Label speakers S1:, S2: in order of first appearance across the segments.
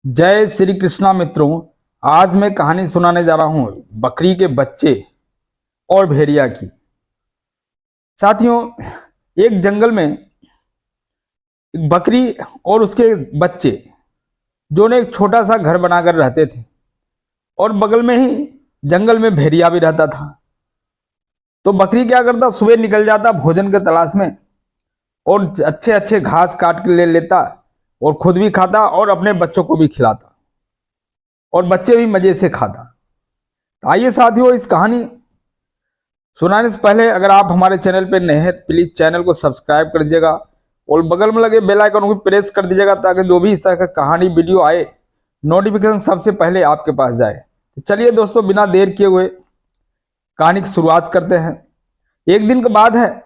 S1: जय श्री कृष्णा मित्रों। आज मैं कहानी सुनाने जा रहा हूं बकरी के बच्चे और भेड़िया की। साथियों, एक जंगल में एक बकरी और उसके बच्चे दोनों एक छोटा सा घर बनाकर रहते थे और बगल में ही जंगल में भेड़िया भी रहता था। तो बकरी क्या करता, सुबह निकल जाता भोजन के तलाश में और अच्छे अच्छे घास काट के ले लेता और खुद भी खाता और अपने बच्चों को भी खिलाता और बच्चे भी मजे से खाता। आइए साथियों, इस कहानी सुनाने से पहले अगर आप हमारे चैनल पर नए हैं तो प्लीज चैनल को सब्सक्राइब कर दीजिएगा और बगल में लगे बेल आइकन को प्रेस कर दीजिएगा ताकि जो भी इस तरह का कहानी वीडियो आए नोटिफिकेशन सबसे पहले आपके पास जाए। तो चलिए दोस्तों, बिना देर किए हुए कहानी की शुरुआत करते हैं। एक दिन के बाद है,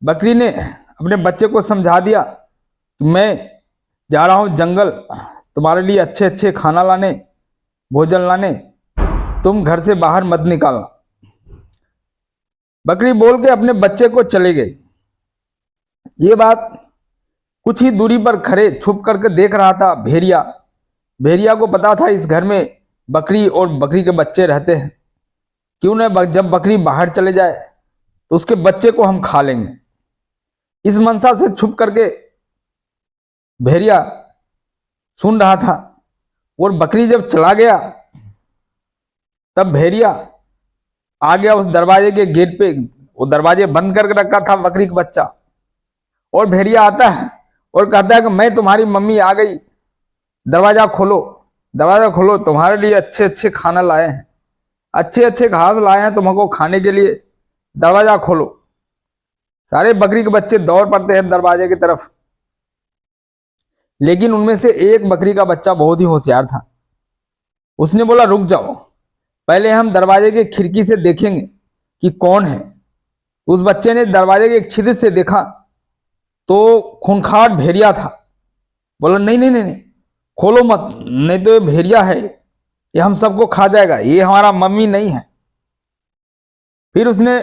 S1: बकरी ने अपने बच्चे को समझा दिया कि मैं जा रहा हूं जंगल तुम्हारे लिए अच्छे अच्छे खाना लाने, भोजन लाने, तुम घर से बाहर मत निकालना। बकरी बोल के अपने बच्चे को चले गई। ये बात कुछ ही दूरी पर खड़े छुप करके देख रहा था भेड़िया। भेड़िया को पता था इस घर में बकरी और बकरी के बच्चे रहते हैं, क्यों न जब बकरी बाहर चले जाए तो उसके बच्चे को हम खा लेंगे। इस मनसा से छुप करके भेड़िया सुन रहा था और बकरी जब चला गया तब भेड़िया आ गया उस दरवाजे के गेट पे। वो दरवाजे बंद करके रखा था बकरी का बच्चा, और भेड़िया आता है और कहता है कि मैं तुम्हारी मम्मी आ गई, दरवाजा खोलो, दरवाजा खोलो, तुम्हारे लिए अच्छे अच्छे खाना लाए हैं, अच्छे अच्छे घास लाए हैं तुमको खाने के लिए, दरवाजा खोलो। सारे बकरी के बच्चे दौड़ पड़ते हैं दरवाजे की तरफ, लेकिन उनमें से एक बकरी का बच्चा बहुत ही होशियार था। उसने बोला रुक जाओ, पहले हम दरवाजे के खिड़की से देखेंगे कि कौन है। उस बच्चे ने दरवाजे के छिद्र से देखा तो खूंखार भेड़िया था। बोला नहीं नहीं नहीं नहीं, खोलो मत, नहीं तो ये भेड़िया है, ये हम सबको खा जाएगा, ये हमारा मम्मी नहीं है। फिर उसने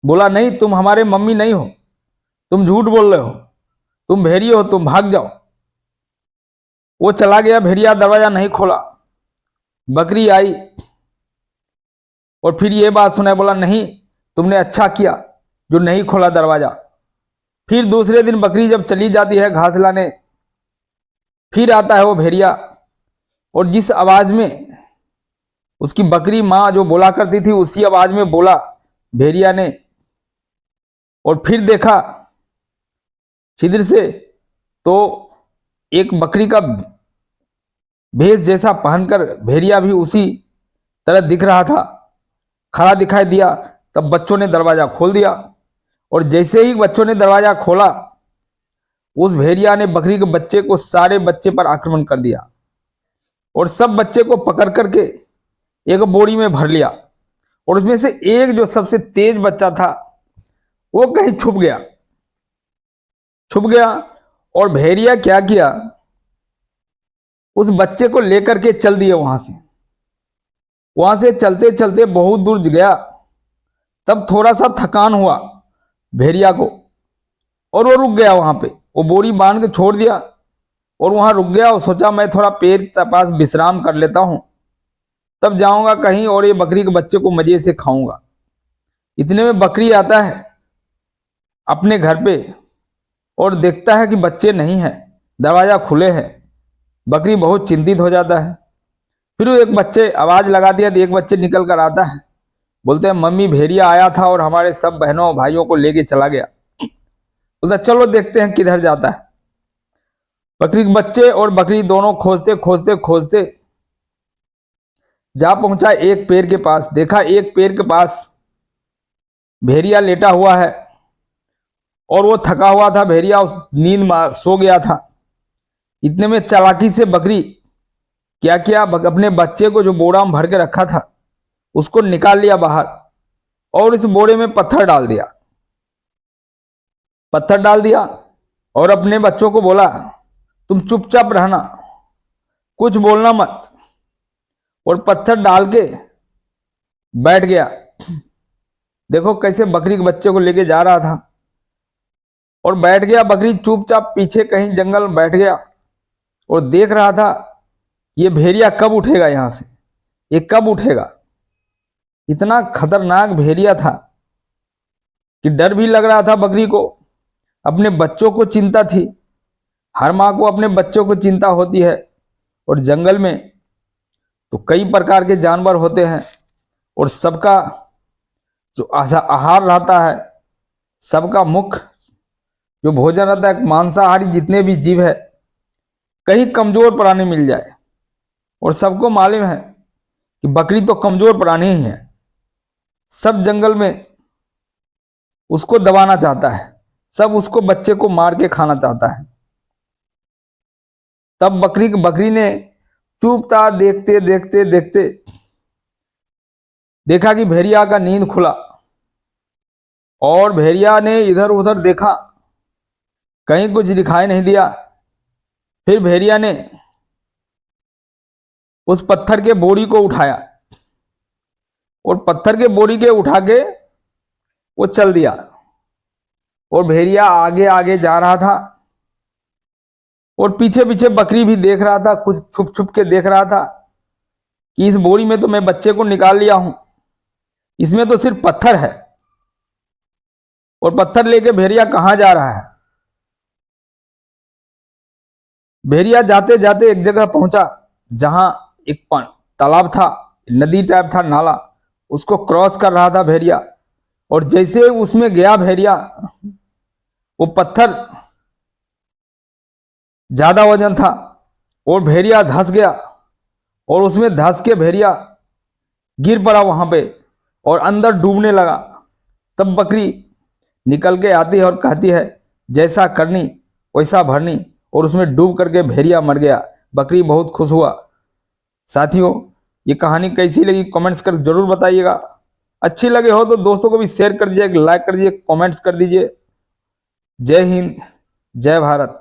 S1: बोला नहीं, तुम हमारे मम्मी नहीं हो, तुम झूठ बोल रहे हो, तुम भेड़िए हो, तुम भाग जाओ। वो चला गया, भेड़िया दरवाजा नहीं खोला। बकरी आई और फिर ये बात सुना, बोला नहीं, तुमने अच्छा किया जो नहीं खोला दरवाजा। फिर दूसरे दिन बकरी जब चली जाती है घास लाने, फिर आता है वो भेड़िया और जिस आवाज में उसकी बकरी माँ जो बोला करती थी उसी आवाज में बोला भेड़िया ने। और फिर देखा छिद्र से तो एक बकरी का भेष जैसा पहनकर भेड़िया भी उसी तरह दिख रहा था, खड़ा दिखाई दिया। तब बच्चों ने दरवाजा खोल दिया और जैसे ही बच्चों ने दरवाजा खोला उस भेड़िया ने बकरी के बच्चे को, सारे बच्चे पर आक्रमण कर दिया और सब बच्चे को पकड़ करके एक बोरी में भर लिया। और उसमें से एक जो सबसे तेज बच्चा था वो कहीं छुप गया और भेड़िया क्या किया, उस बच्चे को लेकर के चल दिए वहां से चलते चलते बहुत दूर गया। तब थोड़ा सा थकान हुआ भेड़िया को और वो रुक गया वहां पे। वो बोरी बांध के छोड़ दिया और वहां रुक गया और सोचा मैं थोड़ा पेड़ के पास विश्राम कर लेता हूं, तब जाऊंगा कहीं और ये बकरी के बच्चे को मजे से खाऊंगा। इतने में बकरी आता है अपने घर पे और देखता है कि बच्चे नहीं है, दरवाजा खुले है। बकरी बहुत चिंतित हो जाता है। फिर वो एक बच्चे आवाज लगा दिया तो एक बच्चे निकल कर आता है, बोलते हैं मम्मी भेड़िया आया था और हमारे सब बहनों भाइयों को लेके चला गया। बोलता चलो देखते हैं किधर जाता है। बकरी के बच्चे और बकरी दोनों खोजते खोजते खोजते जा पहुंचा एक पेड़ के पास। देखा एक पेड़ के पास भेड़िया लेटा हुआ है और वो थका हुआ था, भेड़िया उस नींद में सो गया था। इतने में चालाकी से बकरी क्या किया, अपने बच्चे को जो बोरा में भर के रखा था उसको निकाल लिया बाहर और इस बोरे में पत्थर डाल दिया और अपने बच्चों को बोला तुम चुपचाप रहना, कुछ बोलना मत। और पत्थर डाल के बैठ गया। देखो कैसे बकरी के बच्चे को लेके जा रहा था और बैठ गया। बकरी चुपचाप पीछे कहीं जंगल में बैठ गया और देख रहा था ये भेड़िया कब उठेगा यहां से, ये कब उठेगा। इतना खतरनाक भेड़िया था कि डर भी लग रहा था बकरी को, अपने बच्चों को चिंता थी। हर माँ को अपने बच्चों को चिंता होती है। और जंगल में तो कई प्रकार के जानवर होते हैं और सबका जो आहार रहता है, सबका मुख्य जो भोजन रहता है, मांसाहारी जितने भी जीव है, कहीं कमजोर प्राणी मिल जाए। और सबको मालूम है कि बकरी तो कमजोर प्राणी ही है, सब जंगल में उसको दबाना चाहता है, सब उसको बच्चे को मार के खाना चाहता है। तब बकरी ने चुपचाप देखते देखते देखते देखा कि भेड़िया का नींद खुला, और भेड़िया ने इधर उधर देखा, कहीं कुछ दिखाई नहीं दिया। फिर भेड़िया ने उस पत्थर के बोरी को उठाया और पत्थर के बोरी के उठा के वो चल दिया। और भेड़िया आगे आगे जा रहा था और पीछे पीछे बकरी भी देख रहा था, कुछ छुप छुप के देख रहा था कि इस बोरी में तो मैं बच्चे को निकाल लिया हूं, इसमें तो सिर्फ पत्थर है। और पत्थर लेके भेड़िया कहां जा रहा है। भेड़िया जाते जाते एक जगह पहुंचा जहां एक तालाब था, नदी टाइप था, नाला, उसको क्रॉस कर रहा था भेड़िया। और जैसे उसमें गया भेड़िया, वो पत्थर ज्यादा वजन था और भेड़िया धंस गया, और उसमें धंस के भेड़िया गिर पड़ा वहां पे और अंदर डूबने लगा। तब बकरी निकल के आती है और कहती है, जैसा करनी वैसा भरनी, और उसमें डूब करके भेड़िया मर गया। बकरी बहुत खुश हुआ। साथियों, ये कहानी कैसी लगी कमेंट्स कर जरूर बताइएगा। अच्छी लगे हो तो दोस्तों को भी शेयर कर दीजिए, लाइक कर दीजिए, कमेंट्स कर दीजिए। जय हिंद, जय भारत।